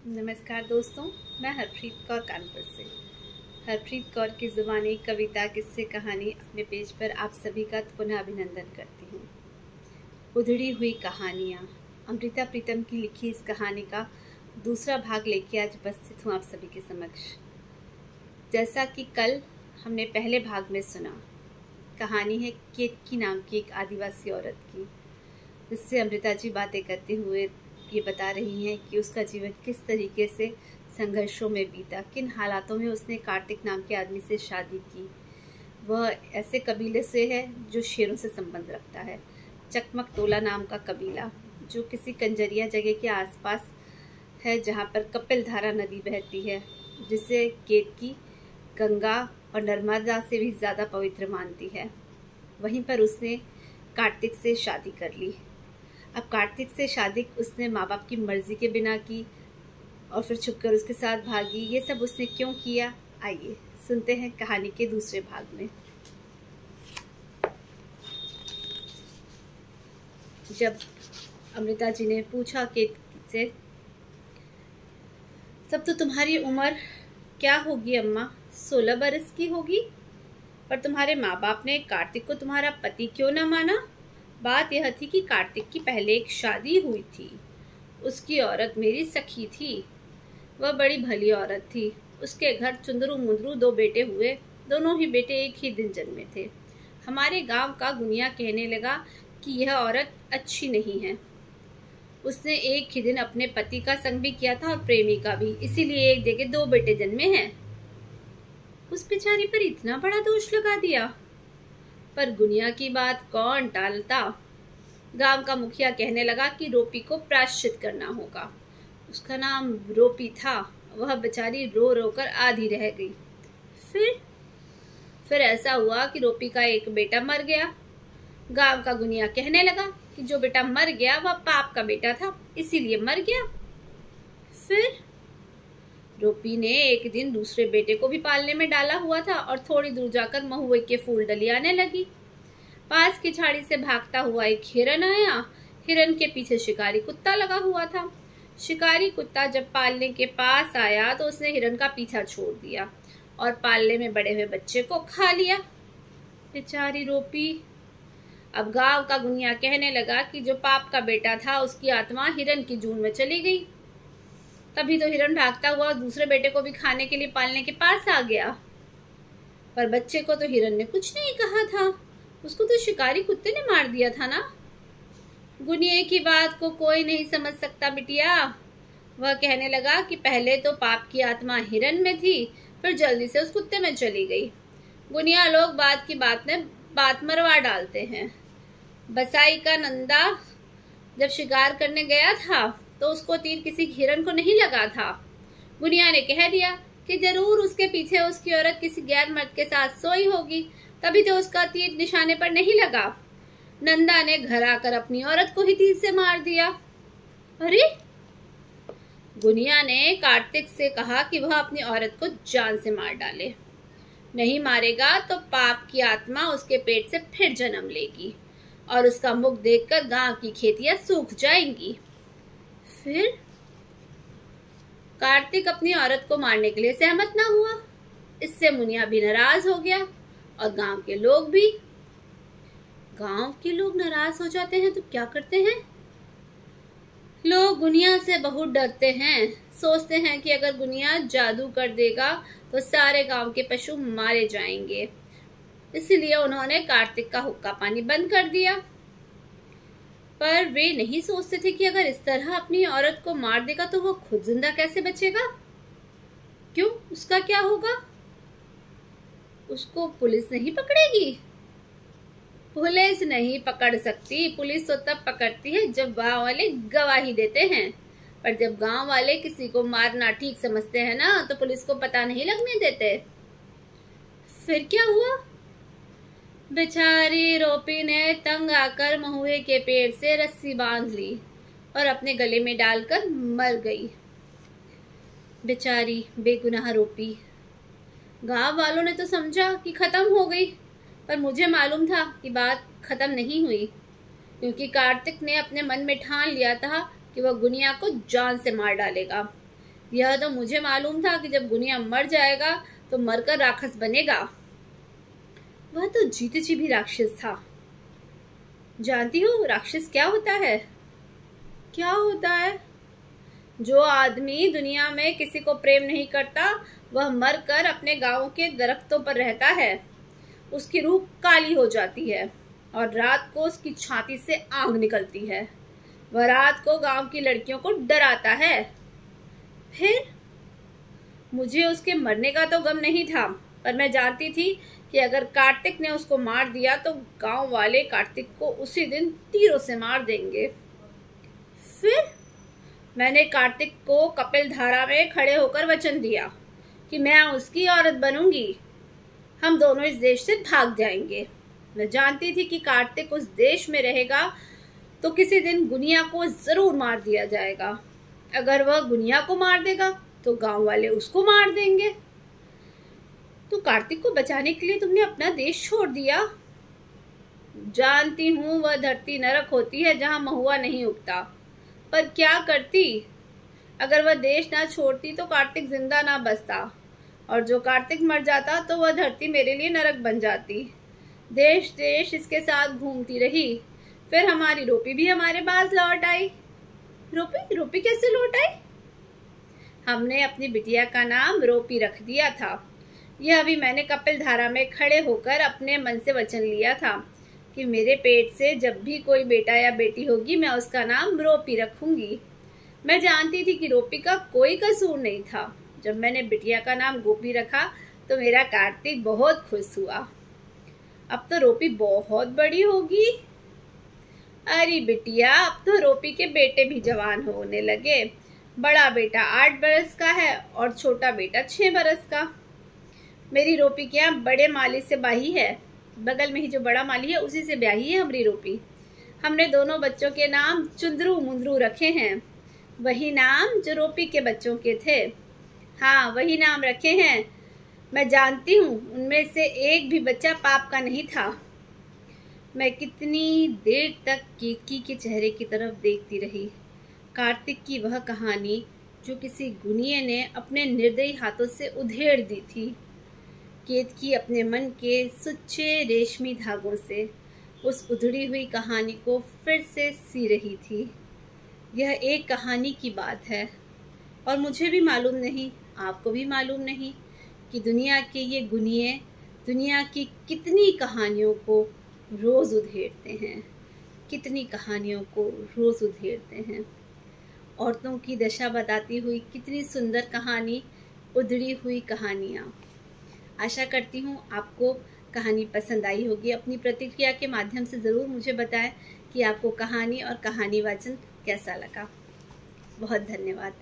नमस्कार दोस्तों, मैं हरप्रीत कौर कानपुर से। हरप्रीत कौर की ज़ुबानी कविता किस्से कहानी अपने पेज पर आप सभी का पुनः अभिनंदन करती हूँ। उधड़ी हुई कहानियाँ, अमृता प्रीतम की लिखी इस कहानी का दूसरा भाग लेके आज उपस्थित हूँ आप सभी के समक्ष। जैसा कि कल हमने पहले भाग में सुना, कहानी है केतकी नाम की एक आदिवासी औरत की, जिससे अमृता जी बातें करते हुए ये बता रही हैं कि उसका जीवन किस तरीके से संघर्षों में बीता, किन हालातों में उसने कार्तिक नाम के आदमी से शादी की। वह ऐसे कबीले से है जो शेरों से संबंध रखता है। चकमक टोला नाम का कबीला, जो किसी कंजरिया जगह के आसपास है, जहाँ पर कपिलधारा नदी बहती है, जिसे केतकी गंगा और नर्मदा से भी ज़्यादा पवित्र मानती है। वहीं पर उसने कार्तिक से शादी कर ली। अब कार्तिक से शादी उसने माँ बाप की मर्जी के बिना की और फिर छुपकर उसके साथ भागी। ये सब उसने क्यों किया, आइए सुनते हैं कहानी के दूसरे भाग में। जब अमृता जी ने पूछा केतकी से, तब तो तुम्हारी उम्र क्या होगी अम्मा? 16 बरस की होगी। पर तुम्हारे माँ बाप ने कार्तिक को तुम्हारा पति क्यों न माना? बात यह थी कि कार्तिक की पहले एक शादी हुई थी। उसकी औरत मेरी सखी थी। वह बड़ी भली औरत थी। उसके घर चुंदरू मुंदरू 2 बेटे हुए। दोनों ही बेटे एक ही दिन जन्मे थे। हमारे गांव का गुनिया कहने लगा कि यह औरत अच्छी नहीं है। उसने एक ही दिन अपने पति का संग भी किया था और प्रेमी का भी, इसीलिए एक जगह 2 बेटे जन्मे हैं। उस बेचारी पर इतना बड़ा दोष लगा दिया। पर गुनिया की बात कौन टालता। गांव का मुखिया कहने लगा कि रोपी को प्रायश्चित करना होगा। उसका नाम रोपी था। वह बेचारी रो रो कर आधी रह गई। फिर ऐसा हुआ कि रोपी का एक बेटा मर गया। गांव का गुनिया कहने लगा कि जो बेटा मर गया वह पाप का बेटा था, इसीलिए मर गया। फिर रोपी ने एक दिन दूसरे बेटे को भी पालने में डाला हुआ था और थोड़ी दूर जाकर महुए के फूल डली आने लगी। पास की झाड़ी से भागता हुआ एक हिरन आया। हिरन के पीछे शिकारी कुत्ता लगा हुआ था। शिकारी कुत्ता जब पालने के पास आया तो उसने हिरन का पीछा छोड़ दिया और पालने में बड़े हुए बच्चे को खा लिया। बेचारी रोपी। अब गांव का गुनिया कहने लगा कि जो पाप का बेटा था उसकी आत्मा हिरन की जून में चली गई। तभी तो हिरन भागता हुआ दूसरे बेटे को भी खाने के लिए पालने के पास आ गया। पर बच्चे को तो हिरन ने कुछ नहीं कहा था। उसको तो शिकारी कुत्ते ने मार दिया था ना। गुनिये की बात को कोई नहीं समझ सकता बिटिया। वह कहने लगा कि पहले तो पाप की आत्मा हिरन में थी, फिर जल्दी से उस कुत्ते में चली गई। गुनिया लोग बात की बात में बात मरवा डालते हैं। बसाई का नंदा जब शिकार करने गया था तो उसको तीर किसी हिरन को नहीं लगा था। गुनिया ने कह दिया कि जरूर उसके पीछे उसकी औरत किसी गैर मर्द के साथ सोई होगी, तभी तो उसका तीर निशाने पर नहीं लगा। नंदा ने घर आकर अपनी औरत को ही तीर से मार दिया। अरे! गुनिया ने कार्तिक से कहा कि वह अपनी औरत को जान से मार डाले। नहीं मारेगा तो पाप की आत्मा उसके पेट से फिर जन्म लेगी और उसका मुख देखकर गांव की खेतियां सूख जाएंगी। फिर कार्तिक अपनी औरत को मारने के लिए सहमत ना हुआ। इससे मुनिया भी नाराज हो गया और गांव के लोग भी। गांव के लोग नाराज हो जाते हैं तो क्या करते हैं? लोग गुनिया से बहुत डरते हैं। सोचते हैं कि अगर गुनिया जादू कर देगा तो सारे गांव के पशु मारे जाएंगे। इसलिए उन्होंने कार्तिक का हुक्का पानी बंद कर दिया। पर वे नहीं सोचते थे कि अगर इस तरह अपनी औरत को मार देगा तो वो खुद जिंदा कैसे बचेगा? क्यों, उसका क्या होगा? उसको पुलिस नहीं पकड़ेगी? पुलिस नहीं पकड़ सकती। पुलिस तो तब पकड़ती है जब गांव वाले गवाही देते हैं। पर जब गांव वाले किसी को मारना ठीक समझते हैं ना, तो पुलिस को पता नहीं लगने देते। फिर क्या हुआ? बेचारी रोपी ने तंग आकर महुए के पेड़ से रस्सी बांध ली और अपने गले में डालकर मर गई। बेचारी बेगुनाह रोपी। गांव वालों ने तो समझा कि खत्म हो गई, पर मुझे मालूम था कि बात खत्म नहीं हुई, क्योंकि कार्तिक ने अपने मन में ठान लिया था कि वह गुनिया को जान से मार डालेगा। यह तो मुझे मालूम था कि जब गुनिया मर जाएगा तो मरकर राक्षस बनेगा। वह तो जीते जी भी राक्षस था। जानती हो राक्षस क्या होता है? क्या होता है? जो आदमी दुनिया में किसी को प्रेम नहीं करता वह मरकर अपने गांव के दरख्तों पर रहता है। उसकी रूह काली हो जाती है और रात को उसकी छाती से आग निकलती है। वह रात को गांव की लड़कियों को डराता है। फिर मुझे उसके मरने का तो गम नहीं था, पर मैं जानती थी कि अगर कार्तिक ने उसको मार दिया तो गांव वाले कार्तिक को उसी दिन तीरों से मार देंगे। फिर मैंने कार्तिक को कपिल धारा में खड़े होकर वचन दिया कि मैं उसकी औरत बनूंगी। हम दोनों इस देश से भाग जाएंगे। मैं जानती थी कि कार्तिक उस देश में रहेगा तो किसी दिन गुनिया को जरूर मार दिया जाएगा। अगर वह गुनिया को मार देगा तो गांव वाले उसको मार देंगे। तो कार्तिक को बचाने के लिए तुमने अपना देश छोड़ दिया। जानती हूँ वह धरती नरक होती है जहाँ महुआ नहीं उगता, पर क्या करती? अगर वह देश ना छोड़ती तो कार्तिक जिंदा ना बचता, और जो कार्तिक मर जाता तो वह धरती मेरे लिए नरक बन जाती। देश देश इसके साथ घूमती रही। फिर हमारी रोपी भी हमारे पास लौट आई। रोपी कैसे लौट आई? हमने अपनी बिटिया का नाम रोपी रख दिया था। यह अभी मैंने कपिल धारा में खड़े होकर अपने मन से वचन लिया था कि मेरे पेट से जब भी कोई बेटा या बेटी होगी मैं उसका नाम रोपी रखूंगी। मैं जानती थी कि रोपी का कोई कसूर नहीं था। जब मैंने बिटिया का नाम गोपी रखा तो मेरा कार्तिक बहुत खुश हुआ। अब तो रोपी बहुत बड़ी होगी। अरे बिटिया, अब तो रोपी के बेटे भी जवान होने लगे। बड़ा बेटा 8 बरस का है और छोटा बेटा 6 बरस का। मेरी रोपी के यहाँ बड़े माली से ब्याही है। बगल में ही जो बड़ा माली है उसी से ब्याही है हमारी रोपी। हमने दोनों बच्चों के नाम चुंदरू मुंदरू रखे हैं, वही नाम जो रोपी के बच्चों के थे। हाँ, वही नाम रखे हैं। मैं जानती हूँ उनमें से एक भी बच्चा पाप का नहीं था। मैं कितनी देर तक केतकी के चेहरे की तरफ देखती रही। कार्तिक की वह कहानी जो किसी गुनिये ने अपने निर्दयी हाथों से उधेड़ दी थी। केतकी अपने मन के सुच्चे रेशमी धागों से उस उधड़ी हुई कहानी को फिर से सी रही थी। यह एक कहानी की बात है और मुझे भी मालूम नहीं, आपको भी मालूम नहीं कि दुनिया के ये गुनिये दुनिया की कितनी कहानियों को रोज उधेड़ते हैं, कितनी कहानियों को रोज उधेड़ते हैं। औरतों की दशा बताती हुई कितनी सुंदर कहानी, उधड़ी हुई कहानियाँ। आशा करती हूँ आपको कहानी पसंद आई होगी। अपनी प्रतिक्रिया के माध्यम से ज़रूर मुझे बताएं कि आपको कहानी और कहानी वाचन कैसा लगा। बहुत धन्यवाद।